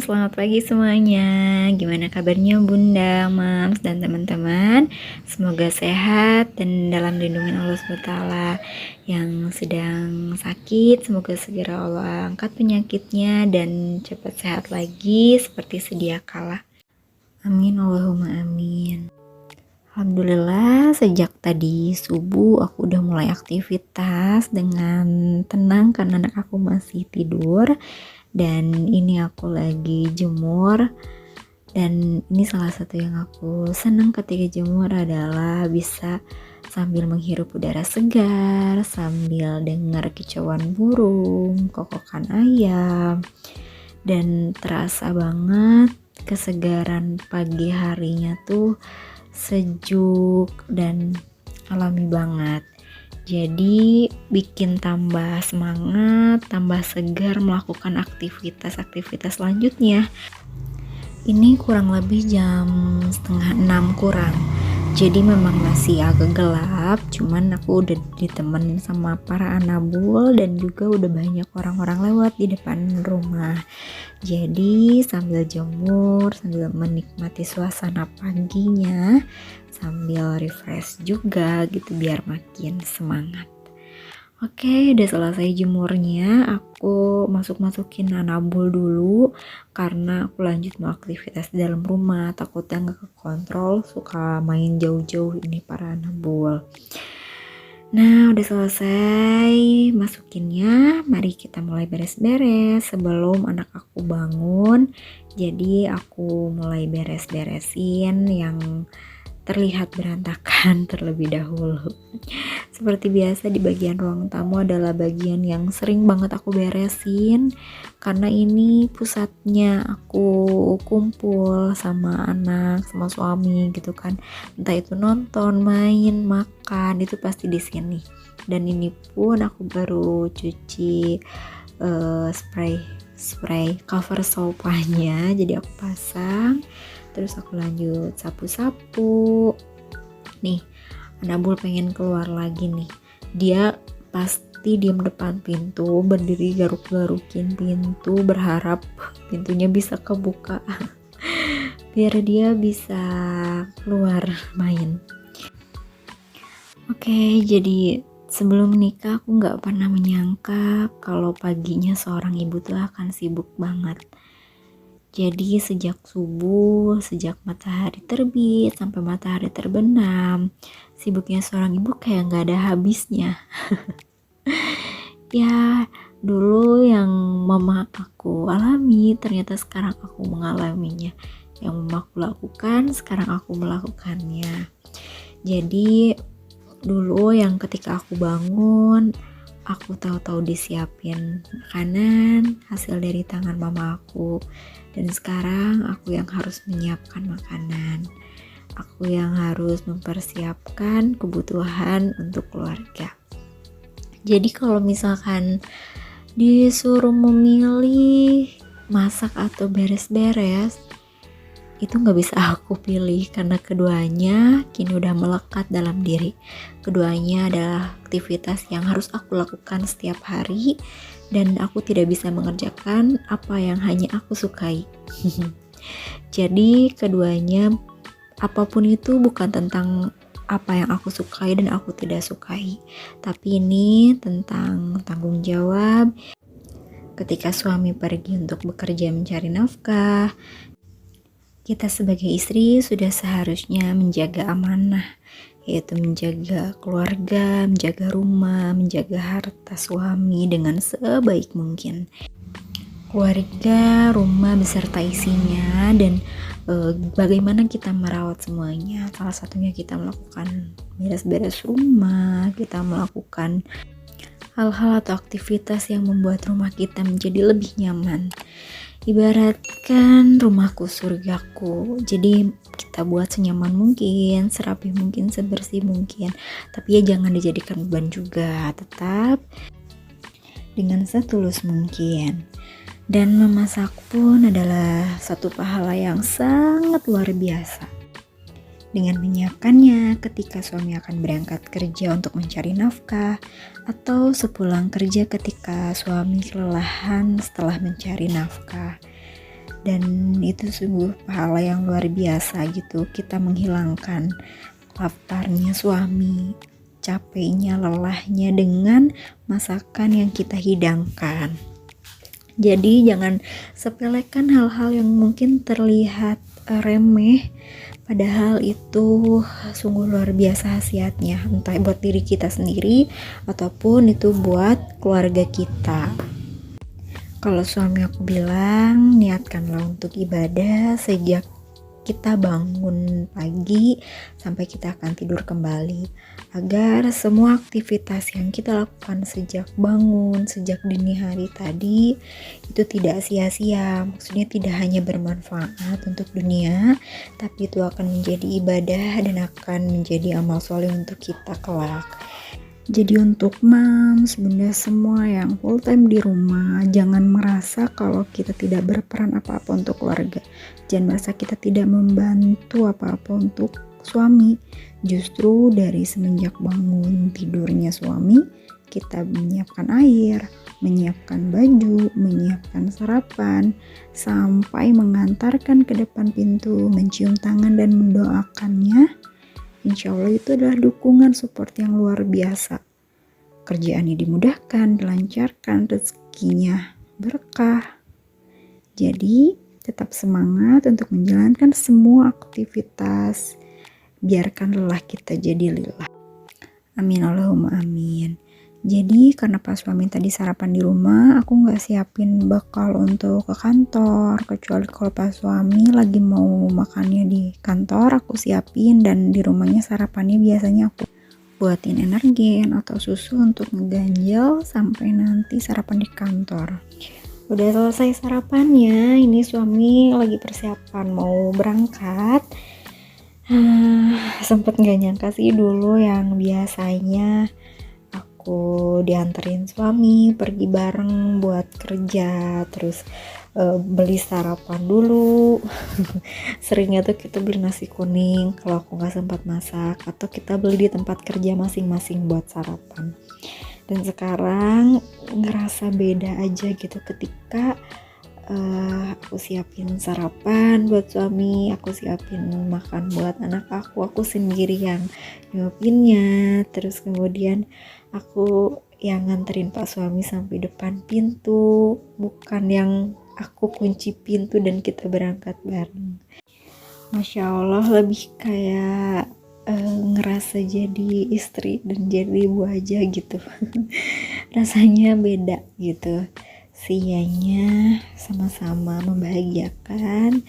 selamat pagi semuanya. Gimana kabarnya Bunda, Mams, dan teman-teman? Semoga sehat dan dalam lindungan Allah SWT. Yang sedang sakit, semoga segera Allah angkat penyakitnya dan cepat sehat lagi seperti sedia kala. Amin, Allahumma amin. Alhamdulillah sejak tadi subuh aku udah mulai aktivitas dengan tenang karena anak aku masih tidur. Dan ini aku lagi jemur, dan ini salah satu yang aku senang ketika jemur adalah bisa sambil menghirup udara segar, sambil dengar kicauan burung, kokokan ayam, dan terasa banget kesegaran pagi harinya tuh sejuk dan alami banget. Jadi bikin tambah semangat, tambah segar melakukan aktivitas-aktivitas selanjutnya. Ini kurang lebih jam 5:30 kurang. Jadi memang masih agak gelap, cuman aku udah ditemenin sama para anabul dan juga udah banyak orang-orang lewat di depan rumah. Jadi sambil jemur, sambil menikmati suasana paginya, sambil refresh juga gitu biar makin semangat. Oke, udah selesai jemurnya, aku masukin anabul dulu karena aku lanjut mau aktivitas di dalam rumah, takutnya nggak kekontrol, suka main jauh-jauh ini para anabul. Nah, udah selesai masukinnya, mari kita mulai beres-beres sebelum anak aku bangun. Jadi aku mulai beres-beresin yang terlihat berantakan terlebih dahulu. Seperti biasa di bagian ruang tamu adalah bagian yang sering banget aku beresin karena ini pusatnya aku kumpul sama anak, sama suami gitu kan. Entah itu nonton, main, makan, itu pasti di sini. Dan ini pun aku baru cuci spray cover sofanya, jadi aku pasang. Terus aku lanjut sapu-sapu. Nih, anabul pengen keluar lagi nih. Dia pasti diem depan pintu, berdiri garuk-garukin pintu, berharap pintunya bisa kebuka biar dia bisa keluar main. Oke, jadi sebelum nikah aku gak pernah menyangka kalau paginya seorang ibu tuh akan sibuk banget. Jadi sejak subuh, sejak matahari terbit sampai matahari terbenam, sibuknya seorang ibu kayak gak ada habisnya. Ya, dulu yang mama aku alami, ternyata sekarang aku mengalaminya. Yang mama aku lakukan, sekarang aku melakukannya. Jadi dulu yang ketika aku bangun, aku tahu-tahu disiapin makanan hasil dari tangan mama aku. Dan sekarang aku yang harus menyiapkan makanan. Aku yang harus mempersiapkan kebutuhan untuk keluarga. Jadi kalau misalkan disuruh memilih masak atau beres-beres, itu gak bisa aku pilih karena keduanya kini udah melekat dalam diri. Keduanya adalah aktivitas yang harus aku lakukan setiap hari dan aku tidak bisa mengerjakan apa yang hanya aku sukai. Jadi keduanya apapun itu bukan tentang apa yang aku sukai dan aku tidak sukai, tapi ini tentang tanggung jawab. Ketika suami pergi untuk bekerja mencari nafkah, kita sebagai istri sudah seharusnya menjaga amanah, yaitu menjaga keluarga, menjaga rumah, menjaga harta suami dengan sebaik mungkin. Keluarga, rumah beserta isinya, dan bagaimana kita merawat semuanya. Salah satunya kita melakukan beres-beres rumah, kita melakukan hal-hal atau aktivitas yang membuat rumah kita menjadi lebih nyaman. Ibaratkan rumahku surgaku, jadi kita buat senyaman mungkin, serapih mungkin, sebersih mungkin, tapi ya jangan dijadikan beban juga, tetap dengan setulus mungkin. Dan memasak pun adalah satu pahala yang sangat luar biasa. Dengan menyiapkannya ketika suami akan berangkat kerja untuk mencari nafkah, atau sepulang kerja ketika suami kelelahan setelah mencari nafkah. dan itu sungguh pahala yang luar biasa gitu. Kita menghilangkan laparnya suami, capeknya, lelahnya dengan masakan yang kita hidangkan. Jadi jangan sepelekan hal-hal yang mungkin terlihat remeh, padahal itu sungguh luar biasa khasiatnya, entah buat diri kita sendiri ataupun itu buat keluarga kita. Kalau suami aku bilang, niatkanlah untuk ibadah sejak kita bangun pagi sampai kita akan tidur kembali, agar semua aktivitas yang kita lakukan sejak bangun, sejak dini hari tadi itu tidak sia-sia. Maksudnya tidak hanya bermanfaat untuk dunia, tapi itu akan menjadi ibadah dan akan menjadi amal soleh untuk kita kelak. Jadi untuk moms, bunda semua yang full time di rumah, jangan merasa kalau kita tidak berperan apa-apa untuk keluarga. Jangan merasa kita tidak membantu apa-apa untuk suami. Justru dari semenjak bangun tidurnya suami, kita menyiapkan air, menyiapkan baju, menyiapkan sarapan, sampai mengantarkan ke depan pintu, mencium tangan dan mendoakannya. Insya Allah itu adalah dukungan support yang luar biasa. Kerjaannya dimudahkan, dilancarkan, rezekinya berkah. Jadi tetap semangat untuk menjalankan semua aktivitas. Biarkan lelah kita jadi lillah. Amin Allahumma amin. Jadi karena pas suami tadi sarapan di rumah, aku gak siapin bekal untuk ke kantor, kecuali kalau pas suami lagi mau makannya di kantor, aku siapin, dan di rumahnya sarapannya biasanya aku buatin energen atau susu untuk ngeganjel sampai nanti sarapan di kantor. Udah selesai sarapannya, ini suami lagi persiapan mau berangkat. Sempet gak nyangka sih dulu yang biasanya aku dianterin suami pergi bareng buat kerja, terus beli sarapan dulu. Seringnya tuh kita beli nasi kuning kalau aku gak sempat masak, atau kita beli di tempat kerja masing-masing buat sarapan. Dan sekarang ngerasa beda aja gitu ketika aku siapin sarapan buat suami, aku siapin makan buat anak aku sendiri yang nyuapinnya, terus kemudian aku yang nganterin pak suami sampai depan pintu, bukan yang aku kunci pintu dan kita berangkat bareng. Masya Allah, lebih kayak ngerasa jadi istri dan jadi ibu aja gitu. Rasanya beda gitu. Sianya sama-sama membahagiakan,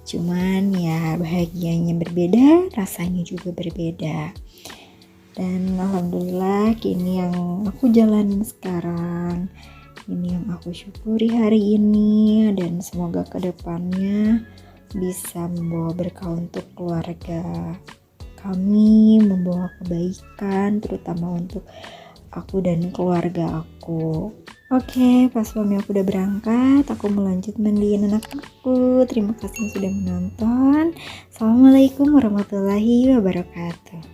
cuman ya bahagianya berbeda, rasanya juga berbeda. Dan alhamdulillah kini yang aku jalanin sekarang, ini yang aku syukuri hari ini, dan semoga kedepannya bisa membawa berkah untuk keluarga kami, membawa kebaikan terutama untuk aku dan keluarga aku. Oke, pas suami aku udah berangkat, aku melanjut mandiin anak aku. Terima kasih sudah menonton. Assalamualaikum warahmatullahi wabarakatuh.